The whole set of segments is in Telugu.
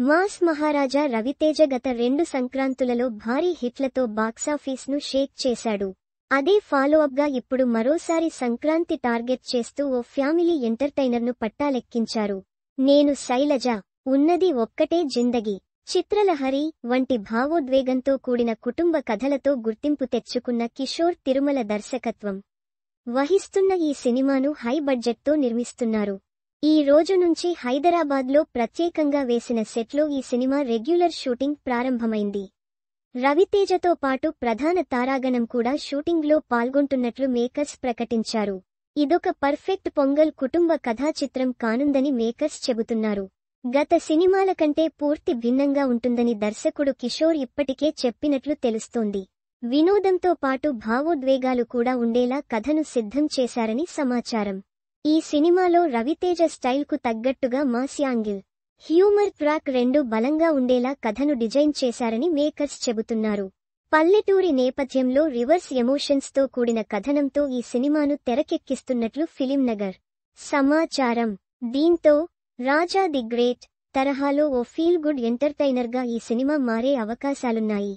మాస్ మహారాజా రవితేజ గత 2 సంక్రాంతులలో భారీ హిట్లతో బాక్సాఫీస్ను షేక్ చేశాడు. అదే ఫాలోఅప్గా ఇప్పుడు మరోసారి సంక్రాంతి టార్గెట్ చేస్తూ ఓ ఫ్యామిలీ ఎంటర్టైనర్ను పట్టాలెక్కించారు. నేను శైలజ, ఉన్నది ఒక్కటే జిందగీ, చిత్రలహరి వంటి భావోద్వేగంతో కూడిన కుటుంబ కథలతో గుర్తింపు తెచ్చుకున్న కిషోర్ తిరుమల దర్శకత్వం వహిస్తున్న ఈ సినిమాను హై బడ్జెట్తో నిర్మిస్తున్నారు. ఈ రోజు నుంచి హైదరాబాద్లో ప్రత్యేకంగా వేసిన సెట్లో ఈ సినిమా రెగ్యులర్ షూటింగ్ ప్రారంభమైంది. రవితేజతో పాటు ప్రధాన తారాగణం కూడా షూటింగ్లో పాల్గొంటున్నట్లు మేకర్స్ ప్రకటించారు. ఇదొక పర్ఫెక్ట్ పొంగల్ కుటుంబ కథా చిత్రం కానుందని మేకర్స్ చెబుతున్నారు. గత సినిమాల కంటే పూర్తి భిన్నంగా ఉంటుందని దర్శకుడు కిషోర్ ఇప్పటికే చెప్పినట్లు తెలుస్తోంది. వినోదంతో పాటు భావోద్వేగాలు కూడా ఉండేలా కథను సిద్ధం చేశారని సమాచారం. ఈ సినిమాలో రవితేజ స్టైల్కు తగ్గట్టుగా మాస్ యాంగిల్, హ్యూమర్ ట్రాక్ రెండూ బలంగా ఉండేలా కథను డిజైన్ చేశారని మేకర్స్ చెబుతున్నారు. పల్లెటూరి నేపథ్యంలో రివర్స్ ఎమోషన్స్తో కూడిన కథనంతో ఈ సినిమాను తెరకెక్కిస్తున్నట్లు ఫిలిం నగర్ సమాచారం. దీంతో రాజా ది గ్రేట్ తరహాలో ఓ ఫీల్ గుడ్ ఎంటర్టైనర్గా ఈ సినిమా మారే అవకాశాలున్నాయి.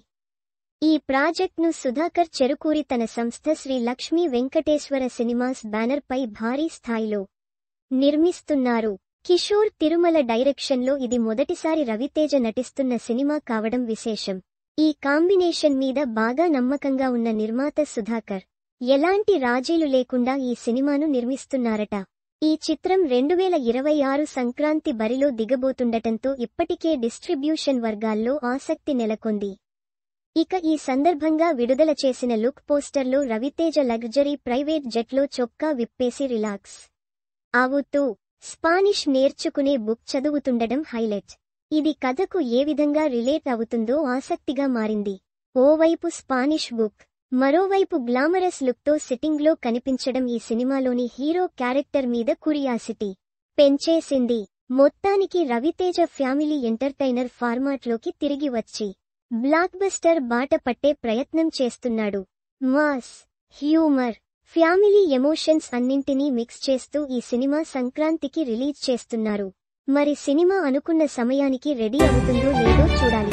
ఈ ప్రాజెక్ట్ను సుధాకర్ చెరుకూరి తన సంస్థ శ్రీ లక్ష్మీ వెంకటేశ్వర సినిమాస్ బ్యానర్పై భారీ స్థాయిలో నిర్మిస్తున్నారు. కిషోర్ తిరుమల డైరెక్షన్లో ఇది మొదటిసారి రవితేజ నటిస్తున్న సినిమా కావడం విశేషం. ఈ కాంబినేషన్ మీద బాగా నమ్మకంగా ఉన్న నిర్మాత సుధాకర్ ఎలాంటి రాజీలు లేకుండా ఈ సినిమాను నిర్మిస్తున్నారట. ఈ చిత్రం 2026 సంక్రాంతి బరిలో దిగబోతుండటంతో ఇప్పటికే డిస్ట్రిబ్యూషన్ వర్గాల్లో ఆసక్తి నెలకొంది. ఇక ఈ సందర్భంగా విడుదల చేసిన లుక్ పోస్టర్లో రవితేజ లగ్జరీ ప్రైవేట్ జెట్లో చొక్కా విప్పేసి రిలాక్స్ అవుతూ స్పానిష్ నేర్చుకునే బుక్ చదువుతుండడం హైలైట్. ఇది కథకు ఏ విధంగా రిలేట్ అవుతుందో ఆసక్తిగా మారింది. ఓవైపు స్పానిష్ బుక్, మరోవైపు గ్లామరస్ లుక్తో సిట్టింగ్లో కనిపించడం ఈ సినిమాలోని హీరో క్యారెక్టర్ మీద క్యూరియాసిటీ పెంచేసింది. మొత్తానికి రవితేజ ఫ్యామిలీ ఎంటర్టైనర్ ఫార్మాట్లోకి తిరిగి వచ్చి బ్లాక్బస్టర్ బాట పట్టే ప్రయత్నం చేస్తున్నాడు. మాస్, హ్యూమర్, ఫ్యామిలీ ఎమోషన్స్ అన్నింటినీ మిక్స్ చేస్తూ ఈ సినిమా సంక్రాంతికి రిలీజ్ చేస్తున్నారు. మరి సినిమా అనుకున్న సమయానికి రెడీ అవుతుందో లేదో చూడాలి.